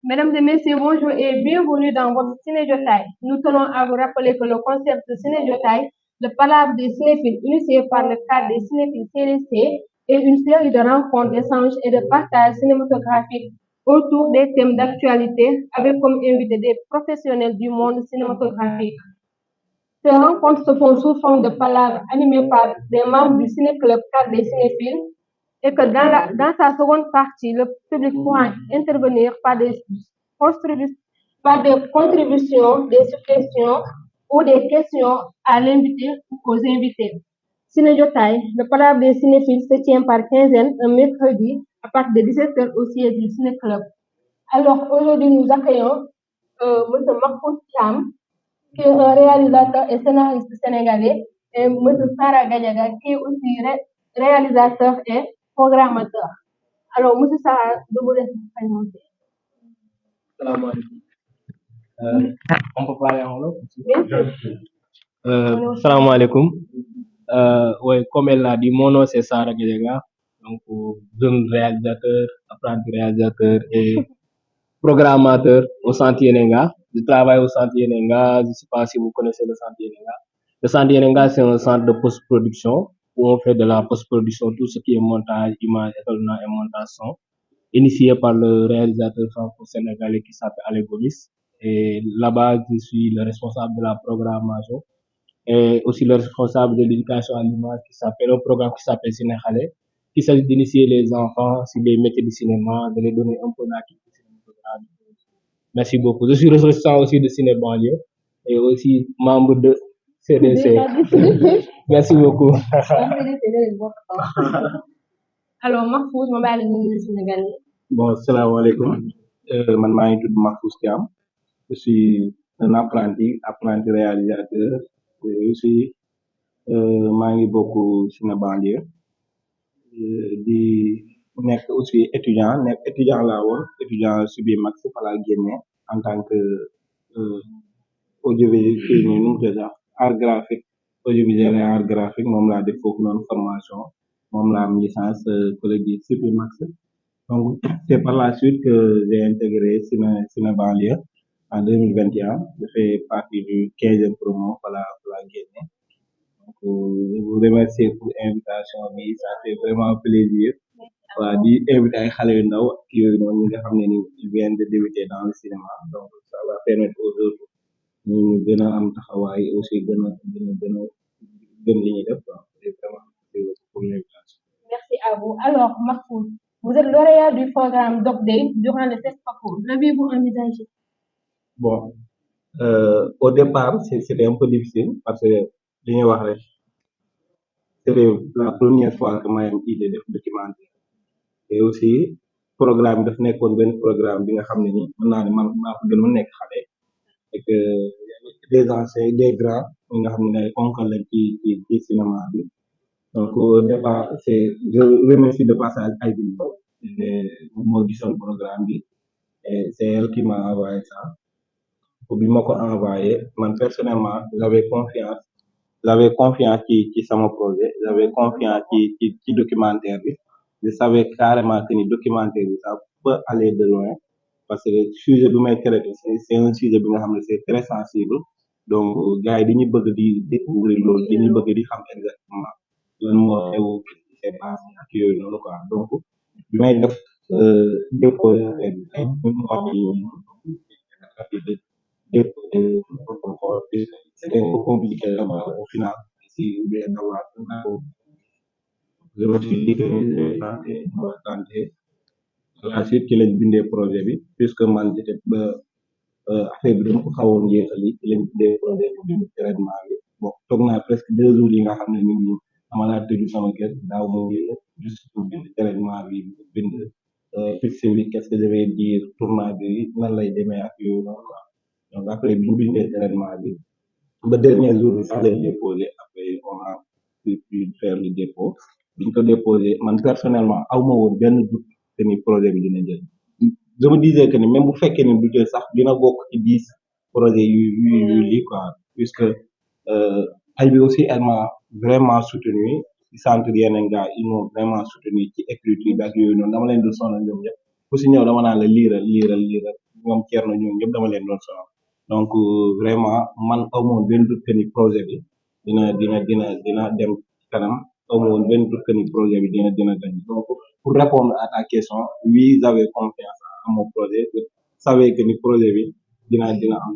Mesdames et messieurs, bonjour et bienvenue dans votre ciné-jotaille. Nous tenons à vous rappeler que le concept de ciné-jotaille, le palabre des cinéphiles initié par le cadre des cinéphiles CDC, est une série de rencontres, d'échanges et de partages cinématographiques autour des thèmes d'actualité avec comme invités des professionnels du monde cinématographique. Ces rencontres se font sous forme de palabres animées par des membres du ciné-club cadre des cinéphiles et que dans sa seconde partie, le public pourra intervenir par des contributions, des suggestions ou des questions à l'invité ou aux invités. Ciné-jotaille, le palabre des cinéphiles se tient par quinzaine un mercredi à partir de 17h au siège du ciné-club. Alors aujourd'hui, nous accueillons M. Mahfouz Cham, qui est un réalisateur et scénariste sénégalais, et M. Sarah Gadiaga, qui est aussi réalisateur et programmateur. Alors, M. Sarah, je vous laisse vous présenter. Salam alaikum. On peut parler en wolof aussi? Bien sûr. Salam alaikum. Ouais, comme elle l'a dit, mon nom c'est Sarah Gadiaga, donc jeune réalisateur, apprenti réalisateur et programmateur au Centre Yenenga. Je travaille au Centre Yenenga, je ne sais pas si vous connaissez le Centre Yenenga. Le Centre Yenenga, c'est un centre de post-production où on fait de la post-production, tout ce qui est montage, image, étalonnage et montage son, initié par le réalisateur franco-sénégalais qui s'appelle Alé Gomis. Et là-bas, je suis le responsable de la programmation et aussi le responsable de l'éducation à l'image qui s'appelle un programme qui s'appelle Sénégalais, qui s'agit d'initier les enfants sur les métiers du cinéma, de les donner un peu d'activité cinématographique. Merci beaucoup. Je suis ressortissant aussi de Ciné Banlieue et aussi membre de CDC. Merci beaucoup. Alors, Mahfouz, je vais aller Sénégal. Bon, salam alaikum. Man maa ngi tudd Mahfouz Thiam. Je suis un apprenti réalisateur et aussi maa ngi bokk Ciné Banlieue di nekk aussi étudiant laa woon étudiant subi max fa laa génne en tant que audiovisuel nu mu tudd sax art graphique audiovisuel et art graphique moom laa def foofu noonu formation moom laa am licence collège subi max. Donc, c'est par la suite que j'ai intégré Ciné Banlieue en 2021. Je fais partie du 15e promo, voilà, gagné. Donc, je vous remercie pour l'invitation, mais ça fait vraiment plaisir. Voilà, d'inviter les gens qui viennent de débuter dans le cinéma. Donc, ça va permettre aux autres de gagner un travail aussi, de gagner. Merci à vous. Alors, Mahfouz, vous êtes lauréat du programme DocDay durant le FESPACO. L'avez-vous envisagé? Bon, au départ, c'était un peu difficile parce que c'était la première fois que j'ai eu idée de documentaire. Et aussi, programme daf nekkoon benn programme bi nga xam ne ni mën naa ne man maa ko gënoon nekk xale et que des anciens des grands ñi nga xam ne ay ponkal lañ ci cinéma bi. Donc au départ, je remercie de passage ay bi moo gisoon programme bi et c'est elle qui m'a envoyé ça. Bi ma ko envoyé man personnellement j'avais confiance ci sama projet j'avais confiance ci documentaire bi je savais carrément que ni documentaire bi ça peut aller de loin parce que sujet bi may traité c'est un sujet bi nga xam ne c'est très sensible donc gars yi dañuy bëgg di découvrir loolu dañuy bëgg di xam exactement lan moo xew c'est passé ak yooyu noonu quoi donc bi may def déposé c'était un peu compliqué au final si d'avoir je me suis dit que je vais tenter la suite ci lañ bindee projet bi puisque man j'étais ba affaire bi dama ko xawoon njeexali ci lañ bindee projet bi bind traitement bi bon toog naa presque 2 jours yi nga xam ne ni ngi dama laa tëju sama kër daaw ma ngi juste pour bind traitement bi bind fixe bi qu'est-ce que je vais dire tournage bi nan lay demee ak yooyu noonu quoi donc après bi ñu bindee traitement bi ba dernier jour bi sax lañ déposé après on a pu faire le dépôt biñ ko déposé man personnellement aw ma woon benn doute que ni projet bi dina jël je me disais que ni même bu fekkee ni du jël sax dina bokk ci 10 projets yu lii quoi puisque ay bi aussi elle m'a vraiment soutenu ci centre Yenenga ils m'ont vraiment soutenu ci écriture bi ak yooyu noonu dama leen dul sonal ñoom ñëpp ku si ñëw dama naan la liiral ñoom Thierno ñoom ñëpp dama leen doon sonal donc vraiment man amoon benn doute que ni projet bi dina dem ci kanam amoon benn doute que ni projet bi dina gañ donc pour répondre à ta question oui j'avais confiance en mon projet je savais que ni projet bi dina am dara.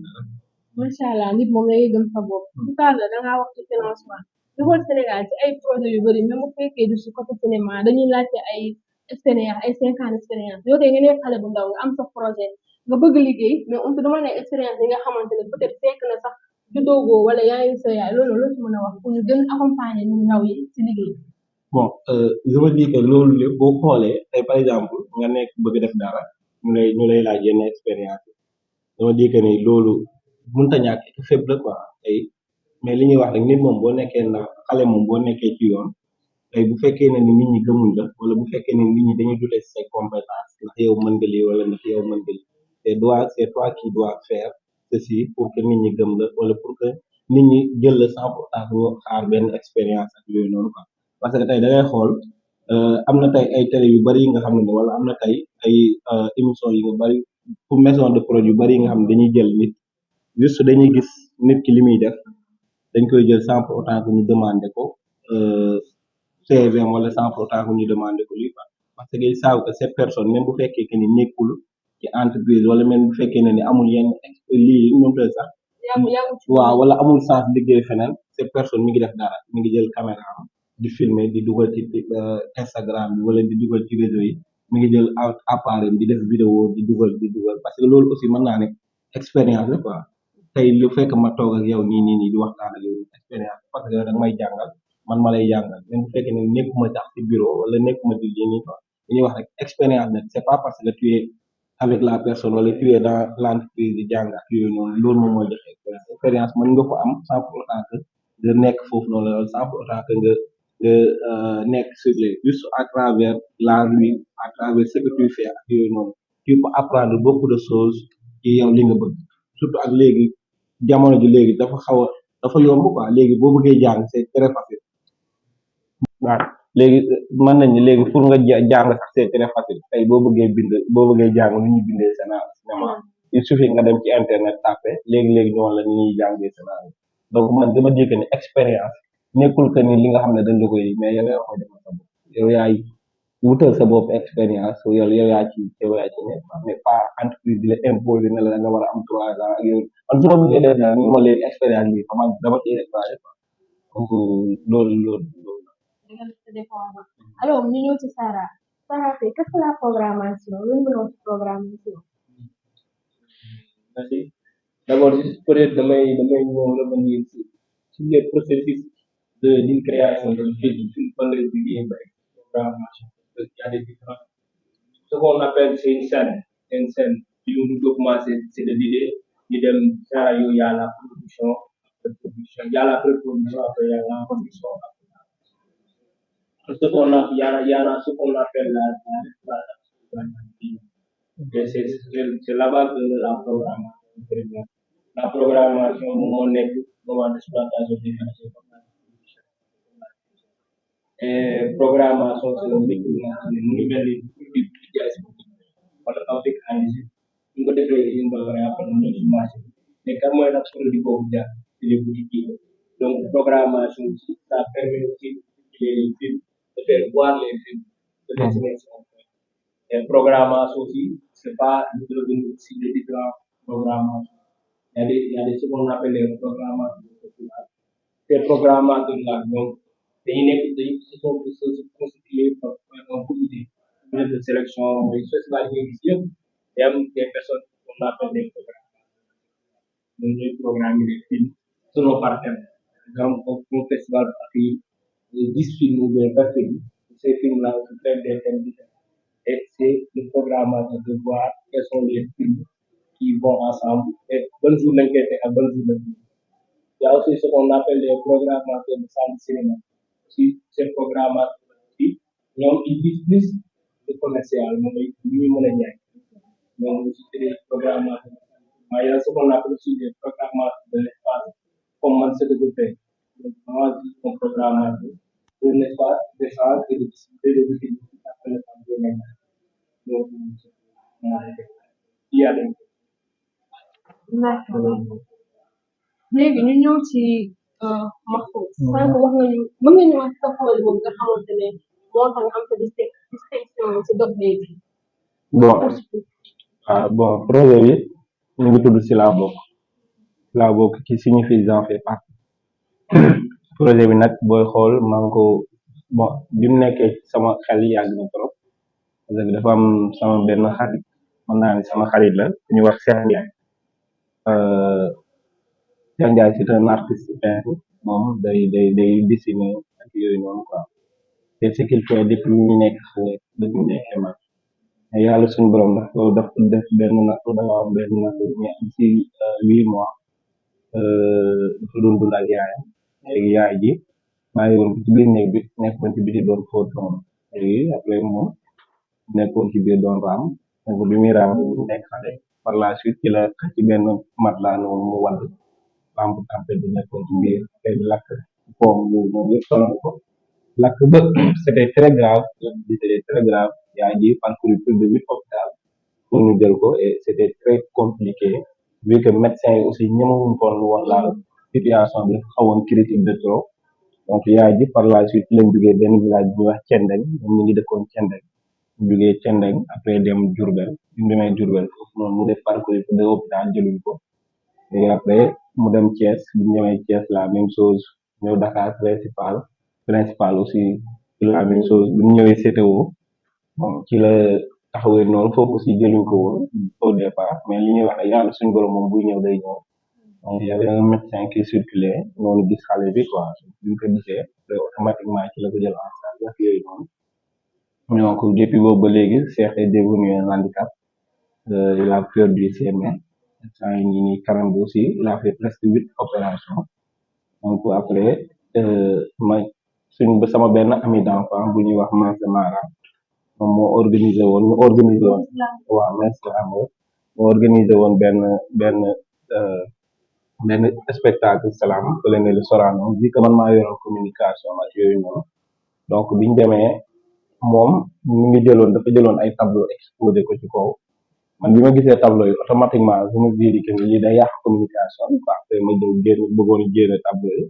macha allah nit moom lay gëm sa bopp. tout à l'heure da ngaa wax ci financement di xool Sénégal ci ay projet yu bëri même bu fekkee du si côté cinéma dañuy laajte ay expérience ay 5 ans d'expérience yow tey nga nekk xale bu ndaw nga am sa projet nga bëgg liggéey mais on te demande ay expérience yi nga xamante ne peut être fekk na sax judoogoo wala yaa ngi sa yaay loolu ci mën a wax pour ñu gën accompagner ñu ndaw yi si liggéey. bon je me dis que loolu lépp boo xoolee tey par exemple nga nekk bëgg def dara ñu lay laaj yenn expérience yi dama di que ni loolu mënut a ñàkk fépp la quoi tey mais li ñuy wax rek nit moom boo nekkee ndax xale moom boo nekkee ci yoon tey bu fekkee ne ni nit ñi gëmuñ la wala bu fekkee ne nit ñi dañuy dute say compétence ndax yow mën nga lii wala ndax yow mën nga lii c'est toi qui dois faire ceci pour que nit ñi gëm la wala pour que nit ñi jël la sans pourtant ñu xaar benn expérience ak yooyu noonu quoi parce que tey da ngay xool am na tey ay télé yu bari yi nga xam ne wala am na tey ay émission yi nga bari pour maison de produit yu bari yi nga xam ne dañuy jël nit juste dañuy gis nit ki li muy def dañ koy jël sans pour autant que ñu demander ko CV wala sans pour autant que ñu demander ko lii quoi parce que ils savent que cette personne même bu fekkee que ni nekkul ci entreprise wala même bu fekkee ne ni amul yenn lii ñoom tey sax waaw wala amul sens liggéey feneen cette personne mi ngi def dara mi ngi jël caméra am di filmer di dugal ci Instagram bi wala di dugal ci réseau yi mi ngi jël appareil di def vidéo di dugal parce que loolu aussi mën naa ne expérience la quoi tey lu fekk ma toog ak yow nii di waxtaan ak yow expérience parce que da nga may jàngal man ma lay jàngal même bu fekkee ne nekkuma sax ci bureau wala nekkuma di lii nii quoi dañuy wax rek expérience nag c'est pas parce que tu es avec la personne wala tu es dans l'entreprise di jàng ak yooyu noonu loolu moom mooy joxe expérience mën nga ko am sans pour autant que nga nekk foofu noonu la sans pour autant que nga nekk sur les juste à travers la rue à travers ce que tu fais ak yooyu noonu tu peux apprendre beaucoup de choses ci yow li nga bëgg surtout ak léegi jamono ji léegi dafa yomb quoi léegi boo bëggee jàng c'est très facile waaw léegi mën nañ ni léegi pour nga jàng sax c'est très facile tey boo bëggee jàng nu ñuy bindee cinéma il suffit nga dem ci internet tapé léegi ñoo la ni ñuy jàngee scénario donc man dama jëkk ne expérience nekkul que ni li nga xam ne dañ la koy mais yow yaa koy defal sa bopp yow yaay wutal sa bopp expérience yow yaa ci nekk mais pas entreprise di la imposer ne la nga war a am 3 ans ak yooyu man su ma bëggee def naa ni ma léegi expérience bi xam dama ciy découragé quoi donc loolu alors ñu ñëw ci Sarah c'est qu'est-ce que la programmation lu ñu mën a wax ci programmation. merci d'abord peut-être damay ñëw revenir sur les processus d'une création de film fan lay liggéey ba programmation parce qu'il y a des différents ce qu'on appelle c'est une scène bi mu ko commencé c'est de l'idée ñu dem scénario il y a la production il y a la pré-production après il y a la production ce qu'on a il y a ce qu'on appelle c'est là-bas que la programmation la programmation moo nekk moment d'exploitation et programmation c'est un métier mu ngi mel ni jaay si wala kaw fekk analyse ñu ko defee une ba pare après mu nekk marché mais kan mooy nag produit boobu jaar ci les boutiques donc programmation aussi ça permet aussi les films de faire voir les films de et programmation aussi c'est pas de revenir aussi des différents programmations il y a des ce qu'on appelle les programmateurs ces programmateurs-là donc dañuy nekk ce sont constitués par un comité de sélection mooy festival yi nga gis yëpp day am des personnes qu'on appelle des programmateurs ñoom ñooy programmer les films selon partenaire donc un festival accueille 10 films ou bien 20 films ces films-là se traitent des thèmes différents et c'est le programmateur de voir quels sont les films qui vont ensemble et bonne jour lañ koy fekk ak bonne jour lañ il y a aussi ce qu'on appelle les programmateurs de salle de cinéma aussi ces programmateurs aussi ñoom ils visent plus le commercial mooy li ñu mën a jaay ñoom aussi c'est des programmateurs mais il y a ce qu'on appelle aussi des programmateurs de l'espace comme man ce que je fais donc moi je suis un programmateur de l'espace d'échange et de visibilité de l'utilité donc il y a d'accord léegi ñu ñëw ci Mahfouz sànq wax nga ñu mën nga ñu wax sa projet boobu nga xamante ne moo tax nga am sa distinction ci dossier bi bon bon projet bi ñu ngi tudd Silabok qui signifie j'en fais partie projet bi nag booy xool maa ngi ko bon bi mu nekkee sama xel yàgg na trop parce que dafa am sama benn xarit mën naa ne sama xarit la ñu wax Cheikh Ndiaye Cheikh Ndiaye c'est un artiste peintre moom day dessiner ak yooyu noonu quoi c'est ce qu'il fait depuis ñu nekk xale depuis ñu nekkee mag mais yàlla suñu borom daf def benn nattu dafa am benn nattu mais am si 8 mois dafa doon dund ak yaayam léegi yaay ji maa ngi woon ci biir néeg bi nekkoon ci biti doon fóot noonu léegi après moom nekkoon ci biir doon raam donc bi muy raam nekk xale par la suite ci la ci benn matelas noonu mu wadd lampe tempête bi nekkoon ci biir affaire bi lakk poom boobu noonu yëpp sonal ko lakk ba c'était très grave c'était très grave yaay ji parcouru plus de 8 hôpital pour ñu jël ko et c'était très compliqué vu que médecin yi aussi ñemewuñ ko woon laal situation bi dafa xawoon critique de trop donc yaay ji par la suite lañ jógee benn village bu ñuy wax Cendeng ñoom ñu ngi dëkkoon Cendeng ñu jógee Cendeng après dem Diourbel bi mu demee Diourbel foofu noonu mu def parcours de hôpital jëluñ ko et après mu dem Thiès bi mu ñëwee Thiès la même chose ñëw Dakar principal aussi la même chose bi mu ñëwee CTO bon ci la taxawee noonu foofu aussi jëluñ ko woon au départ mais li ñuy wax rek yàlla suñu borom moom buy ñëw day ñëw donc y avait un médecin qui circulait noonu gis xale bi quoi bi mu ko gisee après automatiquement ci la ko jël en charge ak yooyu noonu donc depuis boobu ba léegi Cheikh est devenu un handicap il a perdu ses mains instant yi nii nii kanam bi aussi il a fait presque 8 opérations donc après ma sama benn ami d'enfant bu ñuy wax Mansa Mara moom moo organisé woon ñu organisé woon waaw merci moo organisé woon benn spectacle salam fële ne le Sorano vu que man maa yoroon communication ak yooyu noonu donc biñ demee moom ñu ngi dafa jëloon ay tableau exposé ko ci kaw man bi ma gisee tableau yi automatiquement je me dis que lii day yàq communication bi quoi après ma jël bëggoon génne tableau yi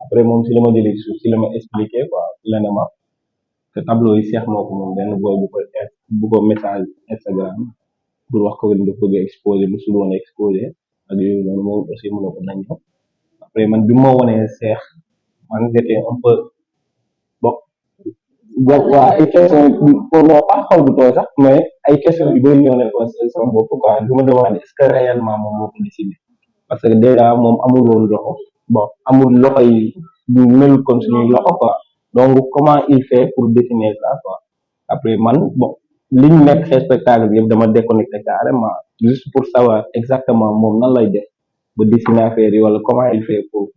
après moom si la ma jëlee suuf si la ma expliqué quoi si la ne ma que tableau yi Cheikh moo ko moom benn boy bu ko message Instagram pour wax ko ni dafa bëgg a exposé musul woon exposé ak yooyu noonu moom aussi mu ne ko nañ ko après man bi ma wonee Cheikh man j'étais un peu bon waa ay question pour non pas xaw du tooy sax mais ay question yu bëri ñoo nekkoon sama bopp quoi du ma demandé est-ce que réellement moom moo ko décidé parce que déjà moom amul woon loxo bon amul loxo yi melul comme suñuy loxo quoi donc comment il fait pour dessiner ça quoi après man bon li ñu nekk spectacle bi yëpp dama déconnecté carrément juste pour savoir exactement moom nan lay def ba dessiner affaire yi wala comment il fait pour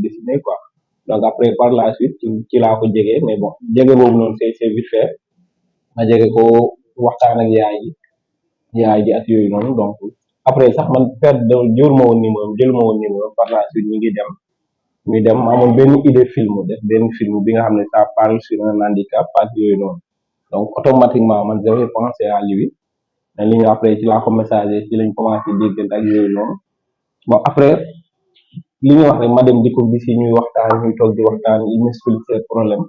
dessiner quoi donc après par la suite ci laa ko jege mais bon jege boobu noonu c'est vite fait ma jege ko waxtaan ak yaay ji ak yooyu noonu donc après sax man perte de jëluma woon numéro par la suite ñu dem ma amoon benn idée film def benn film bi nga xam ne ça parle sur un handicap ak yooyu noonu donc automatiquement man j'avais pensé à lui mais li ñu après ci laa ko messager ci lañ commencé déggante ak yooyu noonu bon après li ñu wax rek ma dem di ko gis ñuy waxtaan ñuy toog di waxtaan il m'explique ses problèmes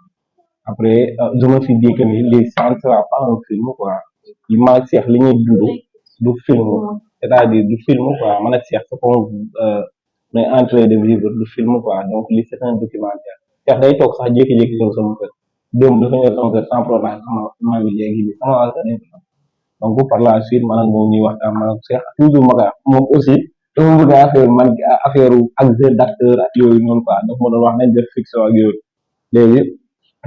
après je me suis dit que ni lii ça ne sera pas un film quoi li ma Cheikh li ñuy dund du film c'est-à-dire du film quoi man ak Cheikh c'est qu'on est en train de vivre du film quoi donc lii c'est un documentaire Cheikh day toog sax jékki-jékki ñëw sama kër démb dafa ñëw sama kër sans problème sama bi léegi bi sama waa kër donc par la suite man ak moom ñuy waxtaan man ak Cheikh toujours ma koy moom aussi dama bëgg affaire ak jeu d'acteur ak yooyu noonu quoi donc ma doon wax nañ def fiction ak yooyu léegi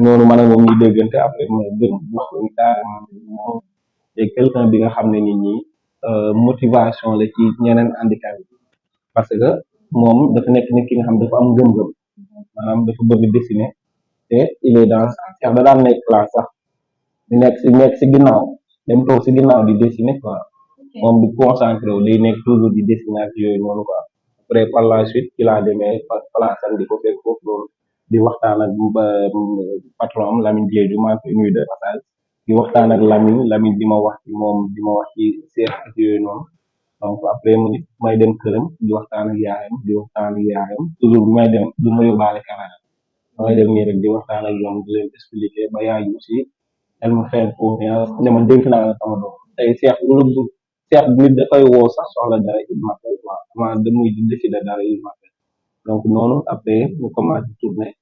noonu man ak moom ñuy déggante après ma gën wax ni carrément moom c'est quelqu'un bi nga xam ne nit ñi motivation la ci ñeneen handicap yi parce que moom dafa nekk nit ki nga xam dafa am ngëm-ngëm maanaam dafa bëgg dessiner te il est dans Cheikh da daan nekk classe sax di nekk si ginnaaw dem toog si ginnaaw di dessiner quoi moom di concentré wu day nekk toujours di dessiner ak yooyu noonu quoi après par la suite ci laa demee place am di ko fekk foofu loolu di waxtaan ak patron am Lamine Diédhiou maa ngi koy nuyu de passage di waxtaan ak Lamine di ma wax ci moom di ma wax ci Cheikh ak yooyu noonu donc après may dem këram di waxtaan ak yaayam toujours bu may dem du ma yóbbaale caméra damay dem nii rek di waxtaan ak ñoom di leen expliquer ba yaay ji aussi elle me fait confiance ne ma dénk naa la sama doom tey Cheikh nit dafay woo sax soxla dara il m'appelle quoi avant de muy décider dara il m'appelle donc noonu après ñu commencé tourner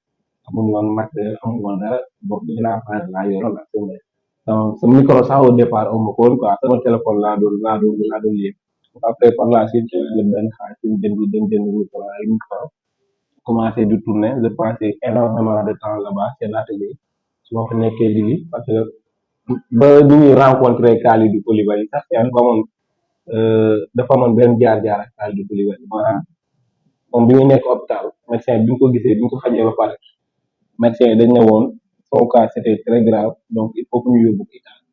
amuñu woon matériel amuñu woon dara boobu dinaa phase laa yoroon ak sama micro sax au départ amu ko woon quoi sama téléphone laa doon lire après par la suite le benn xaalis dem jënd micro commencé di tourner je passais énormément de temps là-bas c'est l'atelier su ma fa nekkee liggéey parce que ba ñu ñuy rencontré Kalidou Koulibaly sax yaa ngi xamoon dafa amoon benn jaar-jaar ak Kalidou Koulibaly maanaam moom bi ñu nekk hôpital médecin bi ñu ko gisee bi ñu ko fajee ba pare médecin yi dañ ne woon son cas c'était très grave donc il faut que ñu yóbbu ko Italie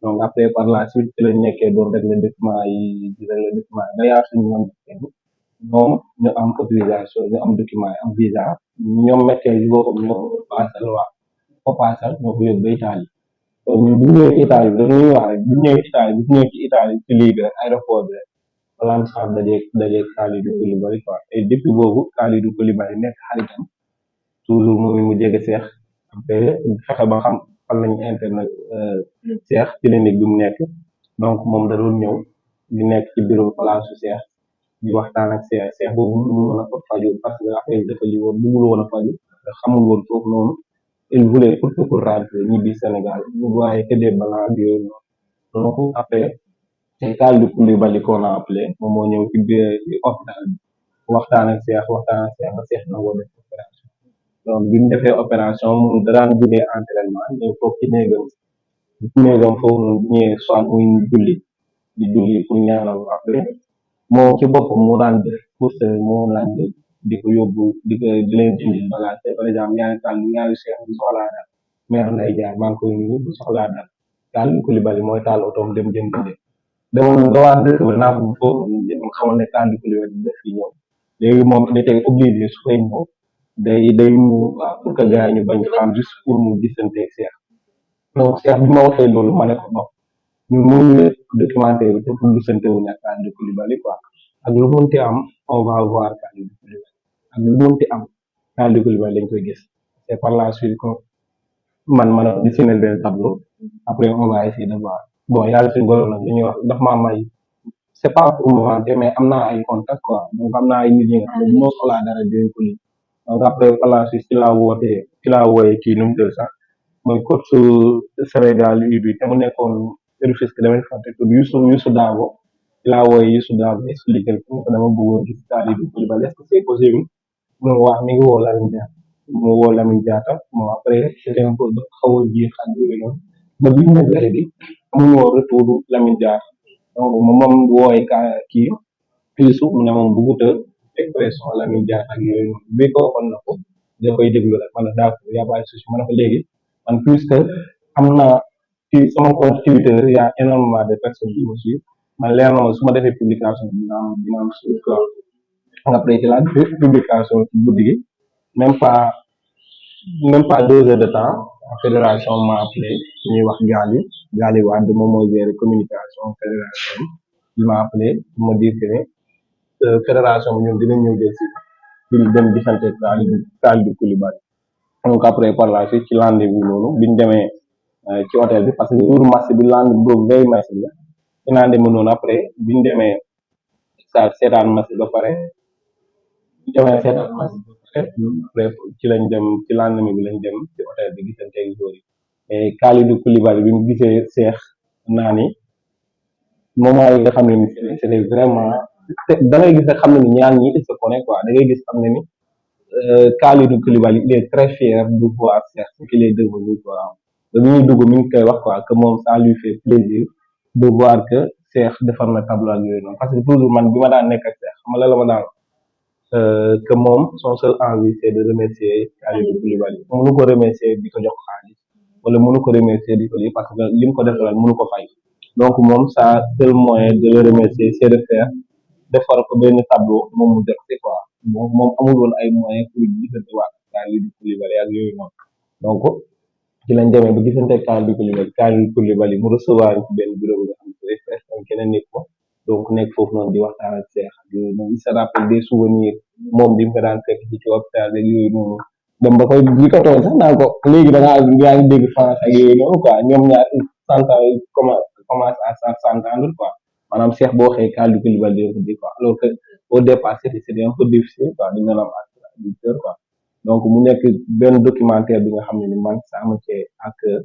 donc après par la suite ci lañ nekkee doon régler document yi di régler document yi d'ailleurs suñu ñoom ñoom ñu am autorisation ñu am document yi am visa ñoom médecin yi boppam ñoo paasal waa ko paasal ñoo ko yóbbu ba Italie donc ñun bu ñu ñëwee Italie bi dañuy wax rek bu ñu ñëwee Italie bu ñu ñëwee ci Italie ci lii bi rek aéroport bi rek balaa ñu sax dajeeg Kalidou Koulibaly quoi et depuis boobu Kalidou Koulibaly nekk xaritam toujours mu jege Cheikh après fexe ba xam fan lañu internet Cheikh clinique bi mu nekk donc moom da doon ñëw di nekk ci bureau place su Cheikh di waxtaan ak Cheikh boobu mu mën a fa faju parce que affaire yi dafa li woon bëggul woon a faju xamul woon foofu noonu il voulait pour rentrer ñibbi Sénégal ñu voyait que des blancs ak yooyu noonu donc après c'est Kalidou Koulibaly qu'on a appelé moom moo ñëw ci biir hôpital bi waxtaan ak Cheikh ba Cheikh nangoo def opération donc bi ñu defee opération mu daan jógee entraînement ñëw toog ci néegam foofu noonu bu ñëwee soit muy di julli pour ñaanal après moo ci boppam moo daan def course moo daan di ko yóbbu di leen jëndil bagage par exemple ñaari Cheikh bu soxlaa daal mère Ndeye Diagne maa ngi koy nuyu bu soxlaa daal Kalidou Koulibaly mooy taal otoom dem jënd demoon ba waa dëkk ba naa ko foofu xamal ne Kalidou Koulibaly def fi ñëw léegi moom da tey obligé su fay ñëw day mu pour que gars yi ñu bañ xam juste pour mu gisante ak Cheikh donc Cheikh bi ma waxee loolu ma ne ko bon ñun mënuñu documentaire bi te pour gisante wuñu ak Kalidou Koulibaly quoi ak lu mënti am on va voir Kalidou Koulibaly ak lu mënti am Kalidou Koulibaly dañ koy gis c'est par la suite que man a dessiné benn tableau après on va essayer de voir bon yàlla suñu borom nag dañuy wax daf maa may c'est pas pour me vanter mais am naa ay contact quoi donc am naa ay nit ñi nga xam ne bu ma soxlaa dara dinañ ko lii donc après par la suite ci laa wooyee kii nu mu tëdd sax mooy coach Sénégal bi te mu nekkoon Rufisque damay fàtte tur Youssou Dabo ci laa wooyee Youssou Dabo expliqué ko dama bëggoon gis Kalidou Koulibaly est-ce que c'est possible mu wax mi ngi woo Lamine Diatta mu woo Lamine Diatta bon après c'était un peu xaw a ji xaj yooyu noonu ba biñ ne gare bi amuñu woon retour Lamine Diatta donc moom wooy kii Youssou mu ne moom bëggut a expression Lamine Diatta ak yooyu noonu bi ko waxoon na ko da koy déglu rek man daa ko yaa bàyyi suuf ma ne ko léegi man plus que am na ci sama compte Twitter y a énormément de personnes qui me suivent man leer na ma su ma defee publication dina am suuf quoi après ci la publication ci guddi gi même pas 2 heures de temps la fédération m'a appelé ñuy wax Gali Wade moom mooy gérer communication fédération bi il m'a appelé pour me dire que ne fédération bi ñoom dinañ ñëw jël si pour dem gisante Kalidou Koulibaly donc après par la suite ci rendez-vous noonu biñ demee ci hôtel bi parce que jour match bi boobu veille match bi la ci rendez-vous noonu après biñ demee seetaan match ba pare après ci lañ dem ci lendemain bi lañ dem ci hôtel bi gisante ak joueurs yi et Kalidou Koulibaly bi mu gisee Cheikh naa ni moment yi nga xam ne ni c'était vraiment da ngay gis rek xam ne ni ñaar ñi ils se connaissent quoi da ngay gis xam ne ni Kalidou Koulibaly il est très fier de voir Cheikh ce qu'il est devenu quoi da ñuy dugg mi ngi koy wax quoi que moom ça lui fait plaisir de voir que Cheikh defar na tableau ak yooyu noonu parce que toujours man bi ma daan nekk ak Cheikh xam nga la ma daan que moom son seul envie c'est de remercier Kalidou Koulibaly mënu ko remercier di ko jox xaalis wala mënu ko remercier di ko lii parce que li mu ko defal mënu ko fay donc moom sa seul moyen de le remercier c'est de faire defar ko benn tableau moom mu def ci quoi donc moom amul woon ay moyens pour gisante waa Kalidou Koulibaly ak yooyu noonu donc ci lañ demee ba gisante Kalidou Koulibaly mu recevoir ci benn bureau bi nga xam ne presque keneen nit ko donc nekk foofu noonu di waxtaan ak Cheikh ak yooyu noonu il se rappelle des souvenirs moom bi mu ko daan fekk ci hôpital ak yooyu noonu dem ba koy di ko toog sax naan ko léegi da ngaa yaa ngi dégg France ak yooyu noonu quoi ñoom ñaar s'entend commence à s'entendre quoi maanaam Cheikh boo waxee Kalidou Koulibaly di ko di quoi alors que au départ c'était un peu difficile quoi di mën a am acteur quoi donc mu nekk benn documentaire bi nga xam ne ni man ça me tient à cœur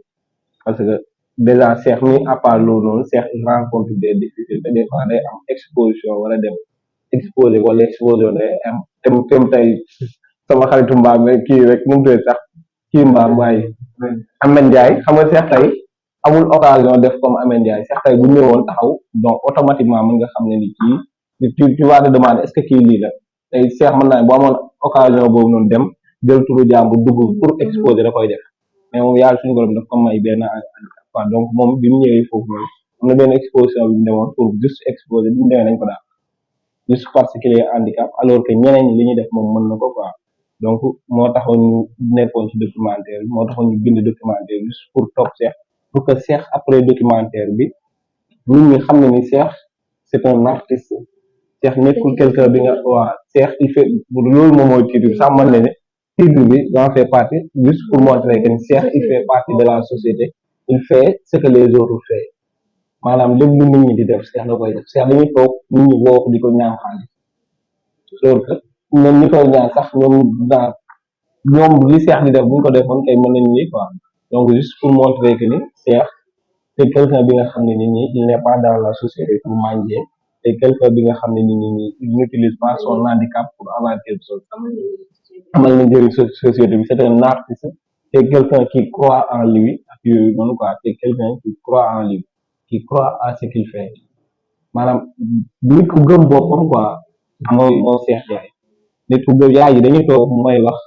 parce que déjà Cheikh mi à part loolu noonu Cheikh il rencontre des difficultés des fois day am exposition wala dem exposé wala exposition day am tem tey sama xaritu mbaam rek kii rek mu tudd sax kii mbaam waaye Ameth Ndiaye xam nga Cheikh tey amul occasion def comme Ameth Ndiaye Cheikh tey bu ñëwoon taxaw donc automatiquement mën nga xam ne ni kii tu vas te demander est-ce que kii lii la tey Cheikh mën naa bu amoon occasion boobu noonu dem jël turu jàmbur dugg pour exposer da koy def mais moom yàlla suñu borom daf ko may benn quoi donc moom bi mu ñëwee foofu noonu am na benn exposition bi mu demoon pour juste exposer bi mu demee nañ ko daal juste parce qu'il est handicap alors que ñeneen ñi li ñuy def moom mën na ko quoi donc moo taxoon ñu nekkoon ci documentaire bi moo taxoon ñu bind documentaire bi juste pour topp Cheikh pour que Cheikh après documentaire bi nit ñi xam ne ni Cheikh c'est un artiste Cheikh nekkul quelqu'un bi nga waa Cheikh il fait loolu moom mooy titre bi sax man ne titre bi j'en fais partie juste pour montrer que Cheikh il fait partie de la société il fait ce que les autres font maanaam lépp lu nit ñi di def Cheikh da koy def Cheikh dañuy toog nit ñi woo di ko ñaan xaalis loolu que ñoom ñi koy ñaan sax ñoom li Cheikh di def bu ñu ko defoon kay mën nañu ni quoi donc juste pour montrer que ni Cheikh c'est quelqu'un bi nga xam ne nit ñi il n'est pas dans la société pour mendier c'est quelqu'un bi nga xam ne nit ñi il n'utilise pas son handicap pour avoir quelque chose amal na njëriñ société bi c'est un artiste c'est quelqu'un qui croit en lui ak yooyu noonu quoi c'est quelqu'un qui croit en lui qui croit à ce qu'il fait maanaam nit ku gëm boppam quoi mooy Cheikh Ndiaye nit ku gëm yaay ji dañuy toog mooy wax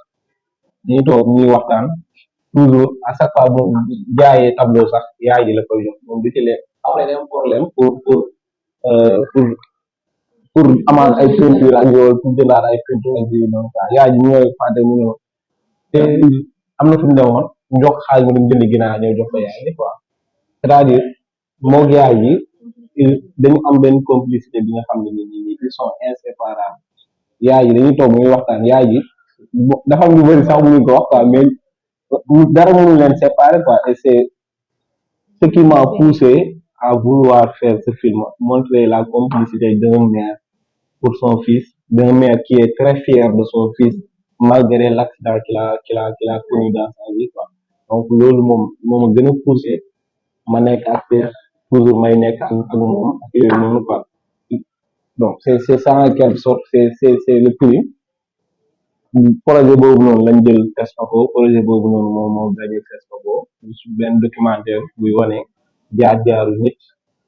dañuy toog ñuy waxtaan toujours à chaque fois bu jaayee tableau sax yaay ji la koy jox moom du ci leen après day am problème pour amaat ay peinture ak yooyu pour jëlaat ay peinture ak yooyu noonu quoi yaay ji ñooy fàtte mu ñëw te am na fu mu demoon jox xaalis mu dem jëndi ginaar ñëw jox ko yaay ji quoi c'est-à-dire moog yaay ji dañu am benn complicité bi nga xam ne ni ils sont inséparables yaay ji dañuy toog muy waxtaan yaay ji dafa am lu bëri sax mënuñ ko wax quoi mais dara mënul leen séparer quoi et c'est ce qui m'a poussé à vouloir faire ce film montrer la complicité d'un mère pour son fils d'un mère qui est très fier de son fils malgré l'accident qu'il a connu dans sa vie quoi donc loolu moom a gën a poussé ma nekk acteur toujours may nekk ak moom ak yooyu noonu quoi donc c'est ça en quelque sorte c'est le prix projet boobu noonu lañ jël FESPACO projet boobu noonu moo gagné FESPACO su benn documentaire buy wane jaar-jaaru nit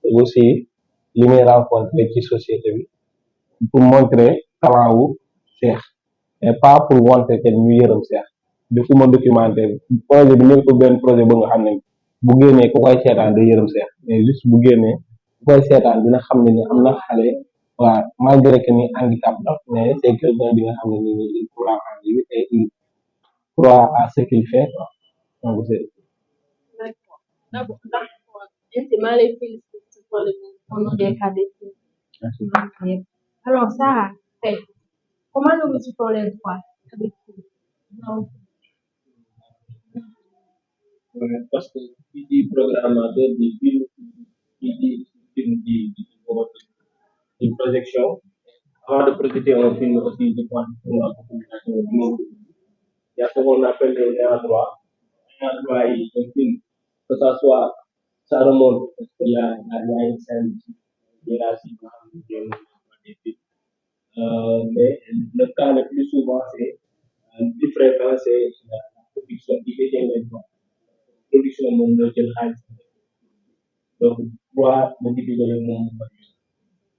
et aussi li muy rencontré ci société bi pour montrer talent wu Cheikh et pas pour montrer que ñu yërëm Cheikh defuma documentaire bi projet bi nekk benn projet ba nga xam ne bu génnee ku koy seetaan day yërëm Cheikh mais juste bu génnee ku koy seetaan dina xam ne ni am na xale waaw malgré que ni handicap la mais c'est quelqu'un bi nga xam ne ni il croit en lui et il croit à ce qu'il fait quoi donc c'est d'accord maa lay féliciter pour le nom des cadets. Alors Sarah, tey comment nous vous situons les trois avec vous? parce que qui dit programmateur dit film qui dit film dit une projection. Avant de projeter un film aussi, je pense pour la communication du monde. Il y a ce qu'on appelle le néant droit. Le néant droit est un film, que ça remonte, parce qu'il y a une scène hiérarchique des films. Mais le cas le plus souvent, c'est plus fréquent, c'est la production qui détient les droits. Production mondiale de l'Asie. Donc, droit de diffuser le monde.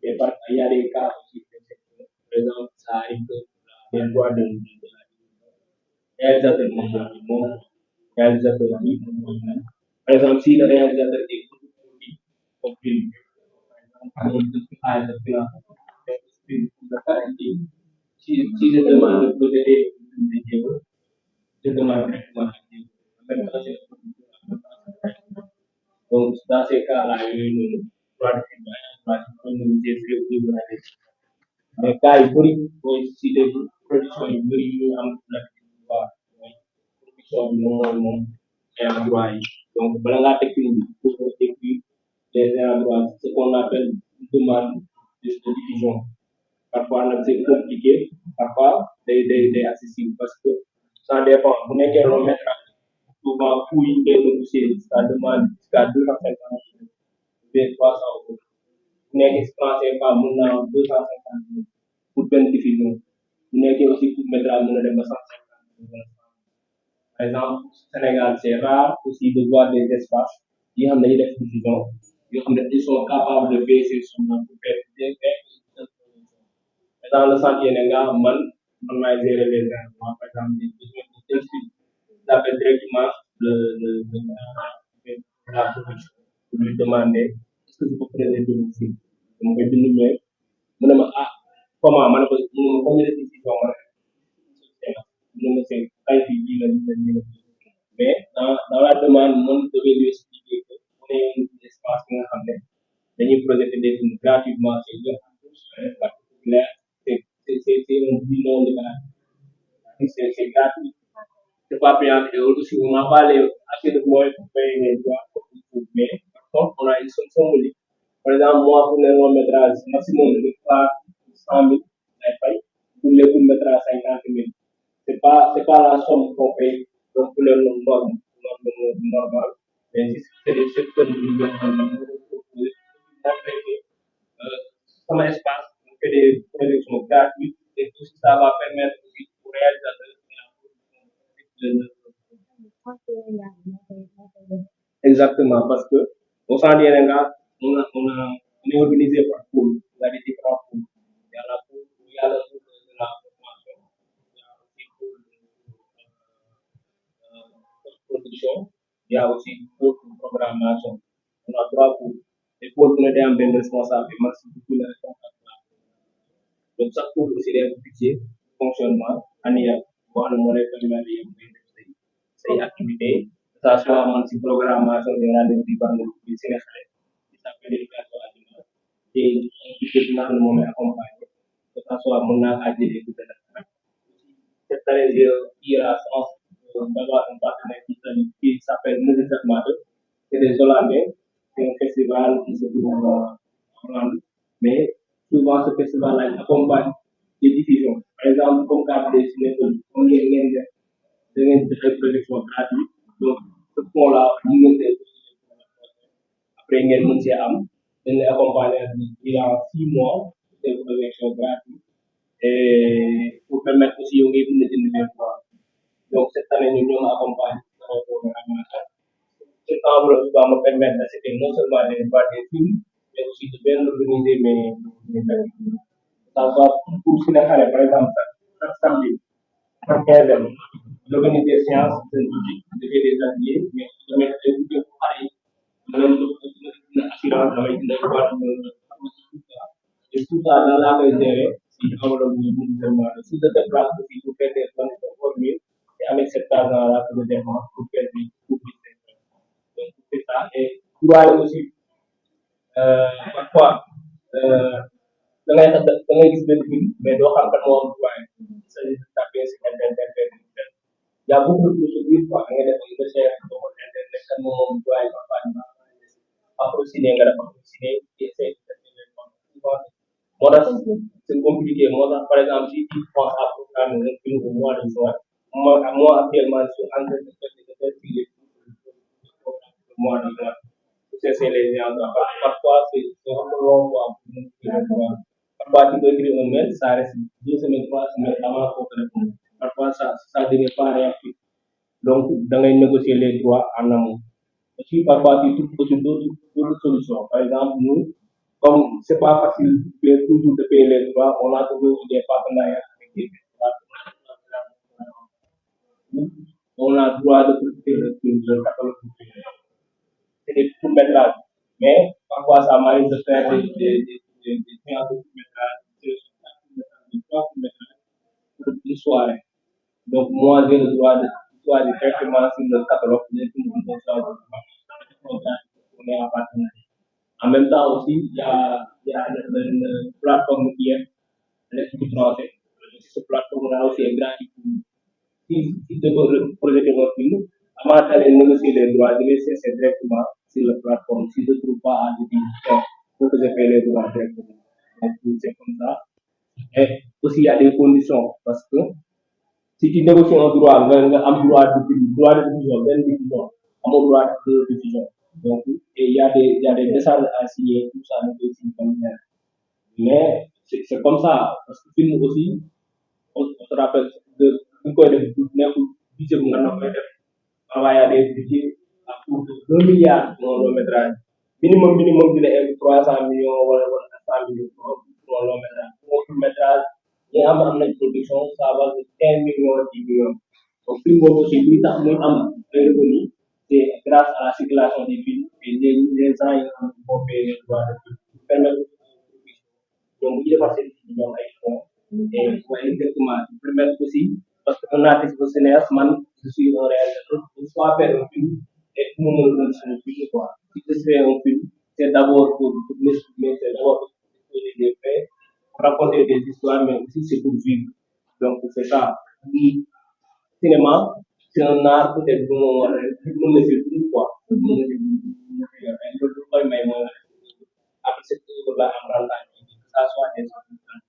Et il y a des cas aussi, par exemple, ça arrive que les droits de la réalisateur réalisateur par exemple, si le réalisateur est produit comme film, par exemple, si je demande de protéger les vidéos, je demande directement donc, dans ces cas-là, il y a une droit de film, autonomisé au niveau de la mais cas yu bëri mooy si des production yu bëri yu am la waaw mooy production bi moom ayant droit yi donc bala ngaa teg film bi pour nga écrire les ayants droit ce qu'on appelle une demande de diffusion parfois nag c'est compliqué parfois day accessible parce que ça dépend bu nekkee long métrage souvent coût yi ngay négocier ça demande jusqu'à 250 ou bien 300 euros bu nekkee franc CFA mën naa am 250 pour benn diffusion bu nekkee aussi court métrage mën na dem ba 150 par exemple Sénégal c'est rare aussi de voir des espaces yi nga xam ne dañuy def diffusion yoo xam ne ils sont capables de baisser son nom pour faire mais dans le sens Yenenga man maay gérer les événements par exemple des films j'appelle directement la production pour lui demander est-ce que je peux présenter mon film dama koy bind mais mu ne ma ah comment ma ne ko mu ne ma comme décision ma ne ma c'est ay bi lii la mais dans la demande man devait lui expliquer que on est un espace bi nga xam ne dañuy projeter des films gratuitement c'est particulier c'est un bilan de la c'est gratuit c'est pas payant et aussi on n'a pas les assez de moyens pour payer les droits mais par contre on a une somme symbolique par exemple moi pour les longs métrages maximum je fais 100 000 lay fay pour les courts métrages 50 000 c'est pas la somme qu'on paye donc pour les normes normal mais si c'est des secteurs de comme espace on fait des projections gratuites et tout ça va permettre aussi aux réalisateurs exactement parce que au sein d'Yenenga on est organisé par pôle il y a des différents pôles il y a la pôle il y a le pôle de la formation il y a aussi le pôle de production il y a aussi le pôle de programmation on a 3 pôles les pôles bu ne day am benn responsable et maximum beaucoup de responsable donc chaque pôle aussi day am budget fonctionnement annuel boo xam ne moo lay permettre yow ngay def say activités que ça soit man si programmation des rendez-vous du Bambey du Sénégal qui s'appelle l'éducation à l'image et budget bi nga xam ne moom lay accompagner que ça soit mën naa ajjee de cette année il y a chance d'avoir un partenaire qui s'appelle Music Matter c'est des Hollandais c'est un festival qui se trouve en Hollande mais souvent ce festival là accompagne des diffusions par exemple comme cadre des cinémas comme ngeen def da ngeen def ay projection gratuite donc ce fonds là ñu ngeen def après ngeen mën see am dañ lay accompagner durant 6 mois des projections gratuites et pour permettre aussi yow ngay bind jënd leen quoi donc cette année ñun ñoo accompagné cette enveloppe va me permettre d'acheter non seulement de voir des films mais aussi de bien organiser mes activités ça soit pour Sénégal par exemple chaque samedi chaque 15e l'organiser séance de des ateliers mais de mettre des outils pour aller assurance damay dina boîte et tout ça dans la koy gérer si enveloppe bi mu demande si je déplace aussi pour faire des zones de former et avec cet argent là que je dépense pour faire des publicités donc c'est ça et droit aussi parfois da ngay gis benn film mais doo xam kan moo am droit c'est à dire taper sur internet il y a beaucoup de procédures quoi da ngay def ay recherche doo ko internet kan moo am droit patrociné nga def patrociné et c'est moo tax c'est compliqué moo tax par exemple si tu penses à programmer un film au mois de juin moi actuellement je suis en train de faire le mois de juin pour chercher les gens parfois c'est un peu long quoi parfois tu peux écrire un mail ça reste 2 semaines 3 semaines avant qu'on te réponde parfois ça devient pas réactif donc da ngay négocier les droits en amont aussi parfois tu trouves aussi d'autres solutions par exemple nous comme c'est pas facile toujours de payer les droits on a trouvé des partenariats avec des on a droit de profiter de catalogue c'est des courts-métrages mais parfois ça m'arrive de faire des séances de courts-métrages de 3 courts-métrages pour une soirée donc moi j'ai le droit de directement sur le catalogue des films on est en partenariat en même temps aussi il y a il y a une plateforme qui est l'électrique français. Cette plateforme-là aussi est gratuite. Si tu veux projeter votre film, avant d'aller négocier les droits, je vais chercher directement sur la plateforme. Si je ne trouve pas à l'utiliser, faut que je paie les droits directement. Donc, c'est comme ça. Et aussi, il y a des conditions parce que si tu négocies un droit, nga am droit de diffusion, benn diffusion, amoo droit de diffusion. Donc, et il y a des messages à signer, tout ça, nous aussi comme ça. Mais c'est comme ça, parce que film aussi, on se rappelle de quoi de budget bu nga doon koy def, envoyé à des budgets à coût de 1 milliard pour un long métrage. Minimum dina egg 300 millions wala 400 millions pour un long métrage. Pour un court métrage, ñi am nañ production, ça va de 15 millions, 10 millions. Donc film boobu aussi luy tax muy am ay revenu, c'est grâce à la circulation des films et les gens yi nga xam ne boo payé les droits de film pour permettre donc bu ñu defar seen ñoom ay fonds et waaye exactement permettre aussi parce que un artiste au cinéaste man je suis un réalisateur pour soit faire un film et mu mën a doon suñu film quoi si je fais un film c'est d'abord pour m'exprimer c'est d'abord pour exposer des faits pour raconter des histoires mais aussi c'est pour vivre donc c'est ça cinéma c'est un art peut-être bu ma war a mën na fi dund quoi mën na fi mais loolu koy may mooy après cette œuvre là am rendement que ça soit des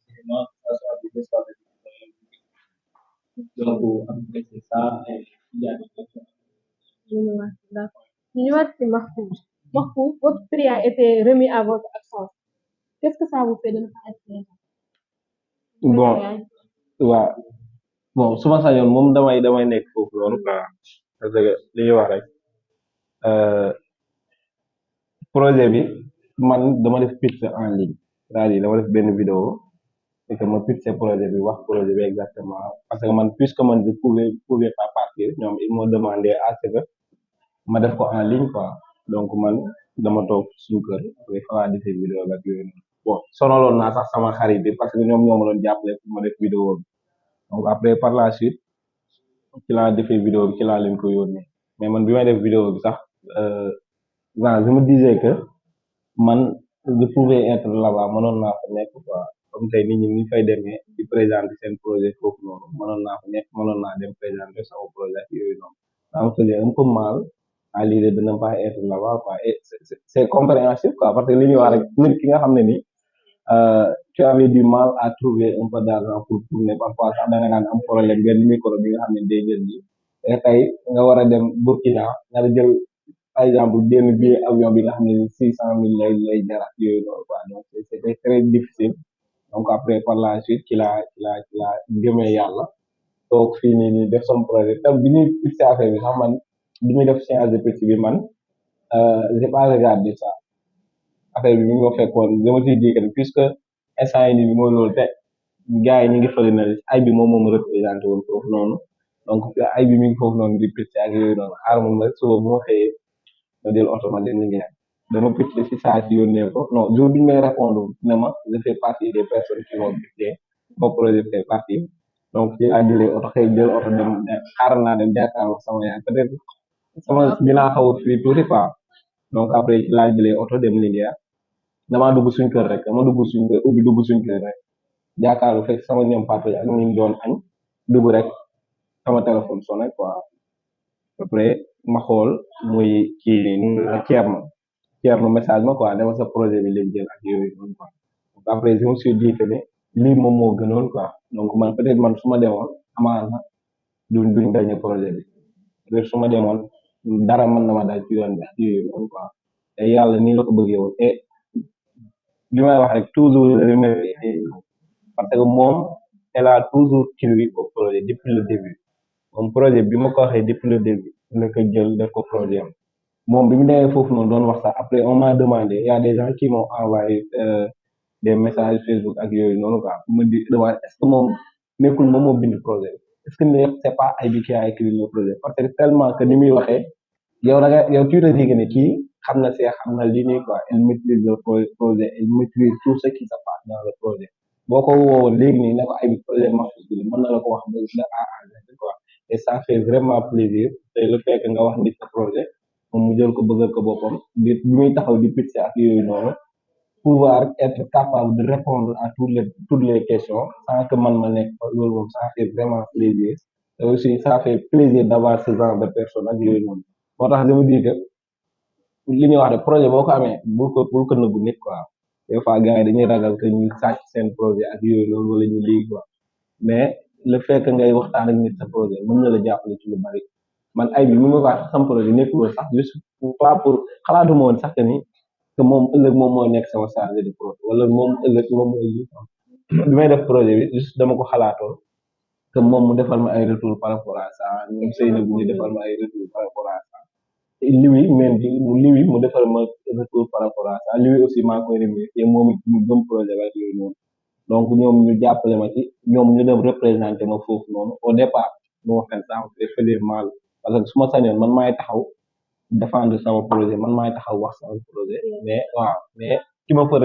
cinéma que ça soit des espaces de donc après c'est ça et il y a des questions. D'accord. Ñu ñëwaat ci Mahfouz. Mahfouz, votre prix a été remis à votre absence. Qu'est-ce que ça vous fait de ne pas être présent? bon waaw bon su ma sañoon moom damay nekk foofu noonu quoi parce que li ñuy wax rek projet bi man dama def pitch en ligne c'est-à-dire dama def benn vidéo et que ma pitché projet bi wax projet bi exactement parce que man puisque man je pouvais pas partir ñoom ils m'ont demandé à ce que ma def ko en ligne quoi donc man dama toog suñu kër après fa laa defee vidéo bi ak yooyu noonu bon sonaloon naa sax sama xarit bi parce que ñoom ñoo ma doon jàppale pour ma def vidéo bi donc après par la suite ci laa defee vidéo bi ci laa leen ko yónnee mais man bi may def vidéo bi sax genre je me disais que man je pouvais être là-bas mënoon naa fa nekk quoi comme tey nit ñi ñu fay demee di présenter seen projet foofu noonu mënoon naa fa nekk mënoon naa dem présenter sama projet ak yooyu noonu ça me faisait un peu mal à l'idée de ne pas être là-bas quoi et c'est compréhensible quoi parce que li ñuy wax rek nit ki nga xam ne ni tu avais du mal à trouver un peu d'argent pour tourner parfois sax da nga naan am problème benn micro bi nga xam ne day jël nii et tey nga war a dem Burkina nga jël par exemple benn billet avion bi nga xam ne 600 000 lay jar ak yooyu noonu quoi donc c'était très difficile donc après par la suite ci la gëmee yàlla toog fii nii def son projet te bi ñuy fixé affaire bi sax man bi ñuy def séance de petit bi man j'ai pas regardé ça affaire bi mi ngi ma fekkoon je me suis dit que puisque instant yi nii mooy loolu te gars yi ñu ngi fële na ay bi moom représenté woon foofu noonu donc ay bi mi ngi foofu noonu di pitché ak yooyu noonu xaaral ma suba bu ma xëyee ma jël oto ma dem liggéey dama pitché si saa si yónnee ko non jour bi ñu may répondre ne ma je fais partie des personnes qui vont pitché mon projet fait partie donc ci laa jëlee oto xëy jël oto dem xaaral naa dem jàkkaarloo sama yaay peut-être sama dinaa xaw a fii tuuti quoi donc après ci laa jëlee oto dem liggéey damaa dugg suñ kër rek dama dugg suñ kër ubbi dugg suñ kër rek jàkkaarloo fekk sama ñoom papa yi ak ñu doon añ dugg rek sama téléphone sonné quoi après ma xool muy kii nii Thierno message ma quoi dama sa projet bi lañ jël ak yooyu noonu quoi donc après je me suis dit que ne lii moom moo gënoon quoi donc man peut-être man su ma demoon amaana duñ dañu projet bi peut-être su ma demoon dara mën na ma daal ci yoon bi ak yooyu noonu quoi te yàlla nii la ko bëggee woon et li may wax rek toujours remercier parce que moom elle a toujours cru au projet depuis le début moom projet bi ma ko waxee depuis le début la ko jël def ko projet am moom bi mu demee foofu noonu doon wax sax après on m'a demandé il y a des gens qui m'ont envoyé des messages Facebook ak yooyu noonu quoi ma di demandé est-ce que moom nekkul moom moo bind projet est-ce que ne c'est pas ay bi qui a écrit le projet parce que tellement que ni muy waxee yow da nga yow tu te dis que ne kii xam na see xam na lii nii quoi elle maîtrise le projet elle maîtrise tout ce qui se passe dans le projet boo ko woowoon léegi nii ne ko ay bi projet Mahfouz bi mën na la ko wax ba de A à Z quoi et ça fait vraiment plaisir te le fait que nga wax nit sa projet moom mu jël ko bëggal ko boppam di bi muy taxaw di pitché ak yooyu noonu pouvoir être capable de répondre à toutes les questions sans que man ma nekk fa loolu moom ça fait vraiment plaisir et aussi ça fait plaisir d'avoir ce genre de personnes ak yooyu noonu moo tax dama dis que li ñuy wax de projet boo ko amee bul ko nëbbu nit quoi des fois gars yi dañuy ragal que ñu sàcc seen projet ak yooyu noonu wala ñu lii quoi mais le fait que ngay waxtaan ak nit sa projet mën na la jàppale ci lu bari man ay bi mu ma wax sam projet nekkul sax juste pas pour xalaatuma woon sax que ni que moom ëllëg moom mooy nekk sama chargé de projet wala moom ëllëg moom mooy lii quoi bi may def projet bi juste dama ko xalaatoon que moom mu defal ma ay retour par rapport à ça ñoom Seynabou ñu defal ma ay retour par rapport à ça Louis même Louis mu defal ma retour par rapport à ça Louis aussi maa ngi koy remercier moom it mu gëm projet la ak yooyu noonu donc ñoom ñu jàppale ma ci ñoom ñu dem représenté ma foofu noonu au départ mu wax leen ça me fait mal parce que su ma sañoon man maay taxaw défendre sama projet man maay taxaw wax sama projet mais waaw mais ki ma fa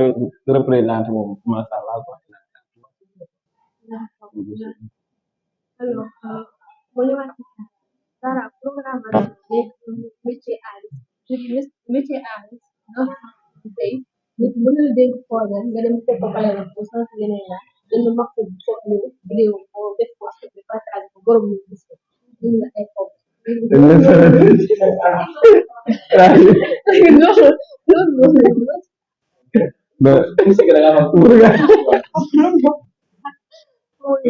représenté moom macha allah quoi. Alors, mu ñëwaat ci Zahra programme métier artiste métier artiste tey nit mën na la dénk projet nga dem teg ko pare na au sens yeneen la jënd marque bu soxla vidéo ko def ko partage ko borom ñu gis ko ñu la ay xob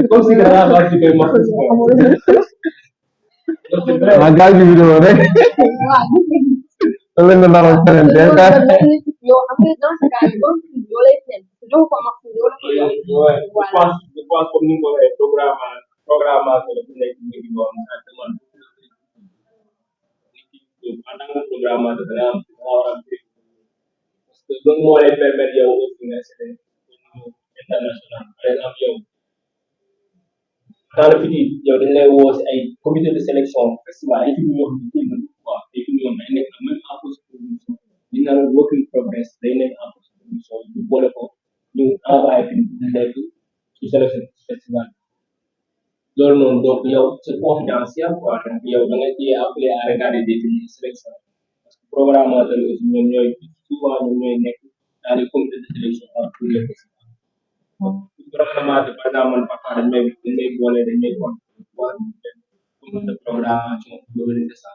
comme si que da ngaa xam si koy mos ah gars yi vidéo rek lan la naroon présenté yow xam nga dans ce cas bon yoo lay fen jox ko marque yoo la ko je pense comme ni nga ko waxee programmation dafa nekk mbir yoo xam ne demande en tant que programmateur da nga war a parce que loolu moo lay permettre yow aussi nga c'est international par exemple yow dans le futur yow dañ lay woo si ay comité de sélection festival ay film yoo xam ne génn waaw ay film yoo xam ne nekk même en post production li ñu naan work in progress day nekk en post production ñu boole ko ñu envoyé film bu nekk ci sélection festival loolu noonu donc yow c'est confidentiel quoi donc yow da nga ciy appelé à regarder des films de sélection parce que programmateur yi aussi ñoom ñooy souvent ñoom ñooy nekk dans les comités de sélection pour les festivals programmateur par exemple man parfois dañ may boole dañ may kon waa comité de programmation organiser ça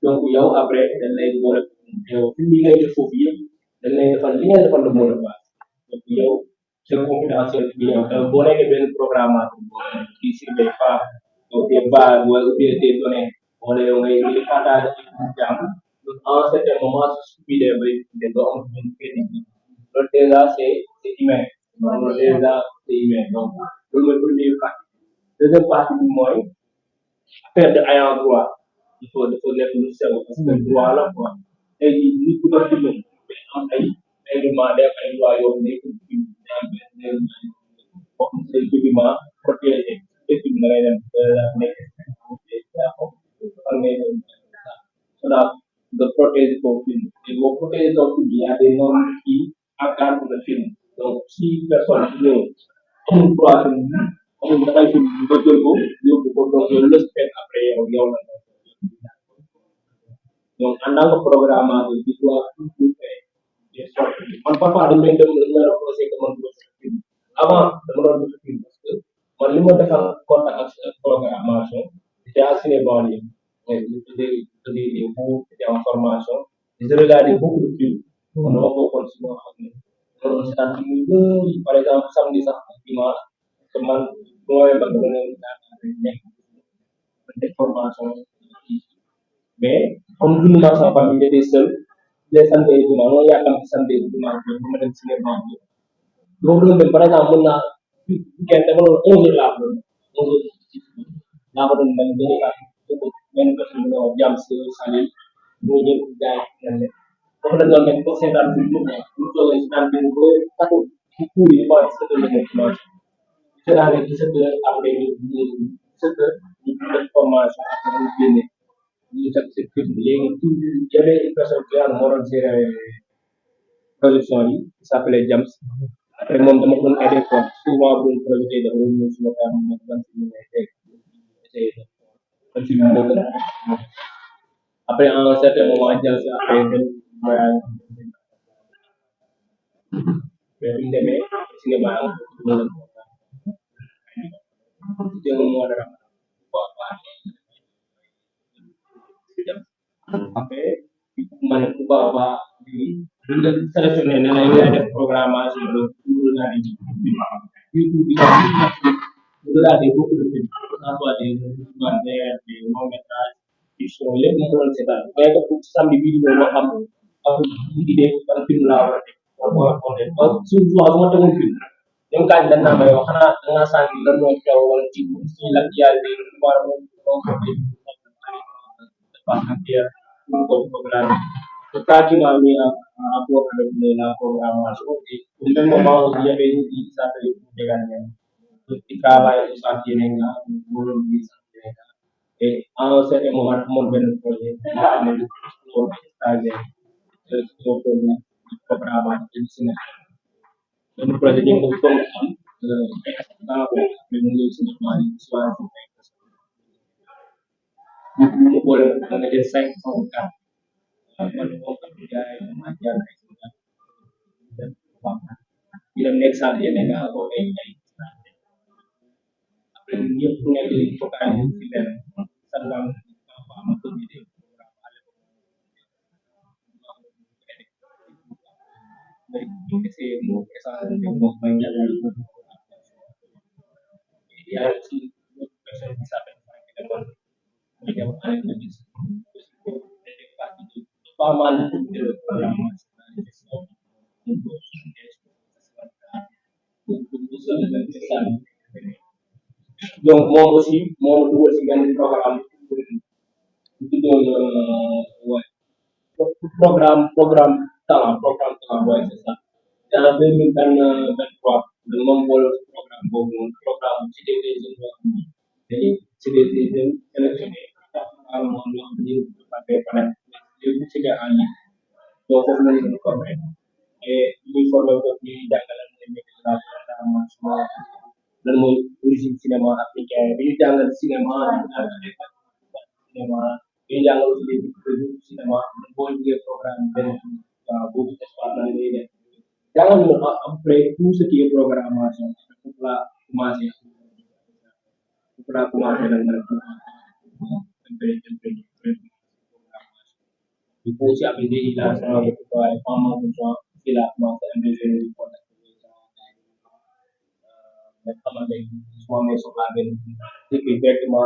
donc yow après dañ lay boole yow film yi ngay def foofu yëpp dañ lay defal li ngay defal le mot de passe donc yow c'est confidentiel bi yow boo nekkee benn programmateur qui surveille pas tes bases wala tes données wala yow ngay partage ak jàmm donc à un certain moment su subir des doo am benn crédit loolu déjà c'est humain loolu déjà c'est humain donc loolu mooy première partie deuxième partie bi mooy affaire de ayant droit dafa nekk lu sew parce que droit la quoi tey jii nit ku doon film am ay demandé ay droit yoo nekk say document protégé et puis da ngay dem nekk de protéger ton film et pour protéger ton film il y a des normes qui encadrent le film donc si personne ñëw amul droit amul dafay film nga jël ko yóbbu ko donc yow le fait après yow la donc en tant que programmateur tu dois toujours faire des sorties man parfois dañ may dem dañ reproché que man film avant dama doon def film parce que man li ma defal contact ak programmation j'étais assuré banlieue je faisais des cours j'étais en formation je regardais beaucoup de films man dama bokkoon si moo xam ne loolu c'est un film yu bëri par exemple samedi sax ak dimanche parce que man bu ma ba dama leen nekk def formation mais comme dund naa sama famille j'étais seul les samedi et dimanche loolu yaakaar naa samedi et dimanche bu ma dem cinéma boo doon dem par exemple mën naa weekend dama doon 11 heures laa ko doon 11 heures laa ko doon dem benn personne bu ñëw jàmm si Salil moo ñëw gars yi ne foofu la doon nekk ba seetaan film bu toogee seetaan film ba takku cours yi ba 17 heures la ñu commencé seetaan 17 heures après ñu 17 heures ñu def formation après ñu génne ñu teg si film léegi toujours y avait une personne qui moo doon gérer production yi qui s'appelait James après moom dama ko doon aider quoi souvent bu ñu projeté dafa doon ñëw suma tam ne ban film ngay teg essayé ban film moo gën a après à un certain moment James après voyage mais bu ñu demee cinéma am loolu la jël moo dara après ma ne bu boobaa buñ la sélectionné ne la yaay def programmation de pour la YouTube bi regarder beaucoup de films que ça soit des documentaires des longs métrages fiction lépp mu doon seetaan mais que pour samedi bii di ñëw ma xam am idée ban film laa war a def war a compter souvent bu ma tegoon film ñoom kañ dañ naa may wax xanaa da ngaa sentir lan moo xew wala ci suñu l'actualité war a pour programme pratiquement mis en rapport avec la programmation et au même moment aussi il y avait une qui s'appelait Dégané qui travaille au centre Yenenga pour le centre et à un certain moment mon ben projet pour stagiaire pour le programme de cinéma le projet yang comme dans le cinéma soit ñu boole da nga jël 5 wala boo ko jaay matière ñu dem nekk sant yeneen nga ko ay après ñëpp nekk li focaliser ci benn sallam am ko idée mais ñu essayer mo essentiel de mo may ñaanal il y a aussi une personne qui s'appelle Franck Demone qui est en train de dire pas mal de programmes donc moom aussi moom dugal si benn programme bu tuddoon ouais programme talent ouais c'est ça dans 2023 le moom boole programme boobu noonu programme ci des jeunes yoo xam ne c'est des jeunes sélectionnés par moom yoo xam ne léegi ci en ligne donc foofu la ñu formé et ñuy formé ko ñuy jàngalal mooy météo lan mooy origine cinéma africain bi ñu jàngal cinéma bi ñu jàngal aussi les produits cinéma boo liggéey programme benn boobu espace la lay def jàngal ñu après tout ce qui est programmation pour la commencer il faut aussi appeler des relations avec les femmes de gens qui la commencé à mesurer les contacts mais comment les soins mais sont avec directement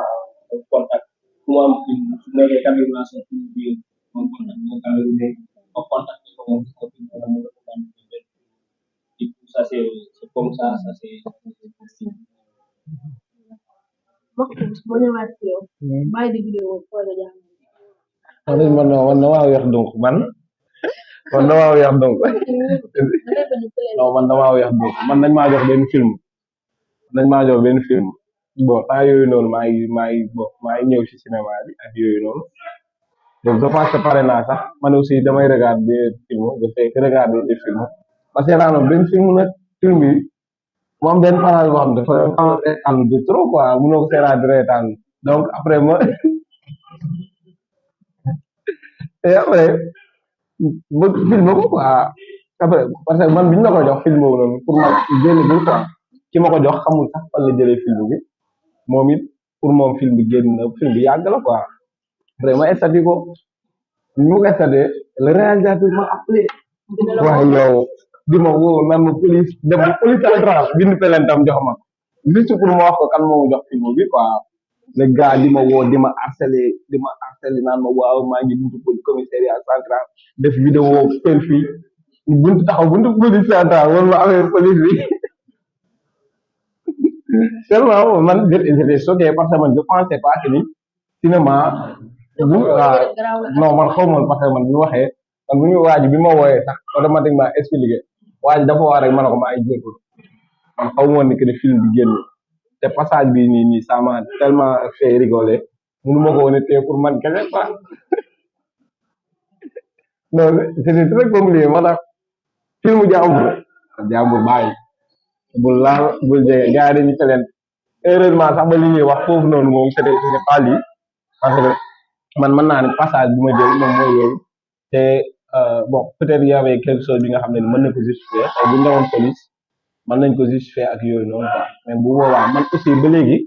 en contact comment su nekkee caméra sont plus bien en contact donc caméra en contact comme et tout ça c'est comme ça c'est boo ñëwaat ci yow bàyyi di vidéo foo la jàng man damaa weex donc man damaa weex donc non man damaa weex donc man dañ maa jox benn film bon temps yooyu noonu maa ngi ñëw ci cinéma bi ak yooyu noonu donc je pense que pare naa sax man aussi damay regarder film je fais que regarder des films parce que naa benn film nag film bi mu am benn parage boo xam ne dafa reetaan de trop quoi mënoo ko seeraat di reetaan donc après et après ba film ko quoi après parce que man biñ la ko jox film boobu noonu pour man génn bi quoi ki ma ko jox xamul sax fan la jëlee film bi moom it pour moom film bi génn na film bi yàgg la quoi après ma estati ko ñu ma ko estati le réalisateur m'a appelé waaye yow di ma woo naan ma police dem police centrale bind pelentam jox ma juste pour ma wax ko kan moo jox film bi quoi le gars di ma woo di ma harcelé naan ma waaw maa ngi buntu commissariat central def vidéo selfie buntu taxaw buntu police centrale wala ma affaire police bi tellement man j'étais choqué parce que man je pensais pas que ni cinéma bu non man xaw ma parce que man bu ñu waxee man bu ñu waaj bi ma wooyee sax automatiquement expliqué waaj dafa wax rek ma ne ko maa ngi jégalu man xaw ma woon ni que film bi génn te passage bi nii ça m'a tellement fait rigoler mënu ma ko woon tey pour man kese quoi non c'était très compliqué moo tax film jàmbur bàyyi bul laal bul jege gars yi dañuy feleen heureusement sax ba li ñuy wax foofu noonu moom c'est pas lii parce que man mën naa ne passage bi ma jël moom mooy yooyu te bon peut-être y avait quelque chose bi nga xam ne mën na ko justifier tey bu ñu demoon police mën nañ ko justifier ak yooyu noonu quoi mais bu boobaa man aussi ba léegi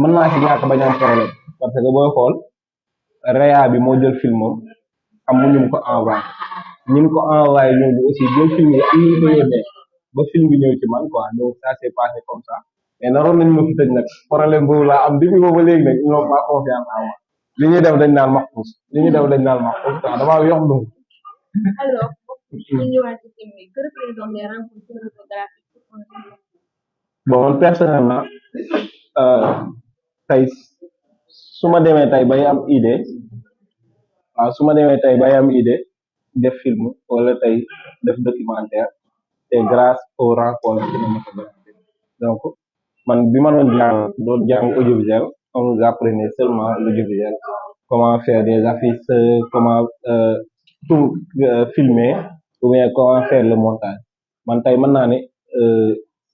mën naa si ñàkk bañ a am problème parce que booy xool réa bi moo jël filmam am mu ñu ko envoyé ñu ko envoyé ñooñu aussi jël film bi am ñu ko yónnee ba film bi ñëw ci man quoi donc ça s'est passé comme ça mais naroon nañ ma fi tëj nag problème boobu laa am depuis boobu ba léegi nag ils n'ont pas confiance en moi li ñuy def dañ naan maxfuus li ñuy def dañ naan maxfuus quoi damaa yox dum Alors, ñu ñëwaat ci thème bi, que représentent les rencontres cinématographiques pour un jeune? bon man personnellement tey su ma demee tey bay am idée waaw su ma demee tey bay am idée def film wala tey def documentaire c'est grâce aux rencontres cinématographiques donc man bi ma doon jàng audiovisuel on nous apprenait seulement l'audiovisuel comment faire des affiches comment tout filmer ou bien comment faire le montage man tey mën naa ne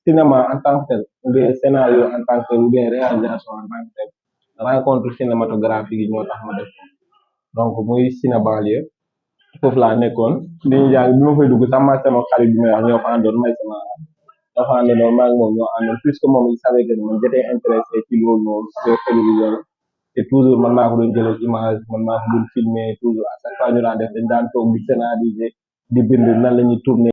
cinéma en tant que tel ou bien scénario en tant que tel ou bien réalisation en tant que tel rencontre cinématographique yi ñoo tax ma def ko donc muy ciné banlieue foofu laa nekkoon bi ñu jàng bi ma fay dugg sax maa sama xarit bi may wax ñoo fa àndoon may sama dafa àndoon maa ngi moom ñoo àndoon puisque moom il savait que man j'étais intéressé ci loolu noonu sur télévision te toujours man maa ko doon jëlee image man maa ko doon filmer toujours à chaque fois ñu daan def dañ daan toog di scénariser di bind nan la ñuy tourner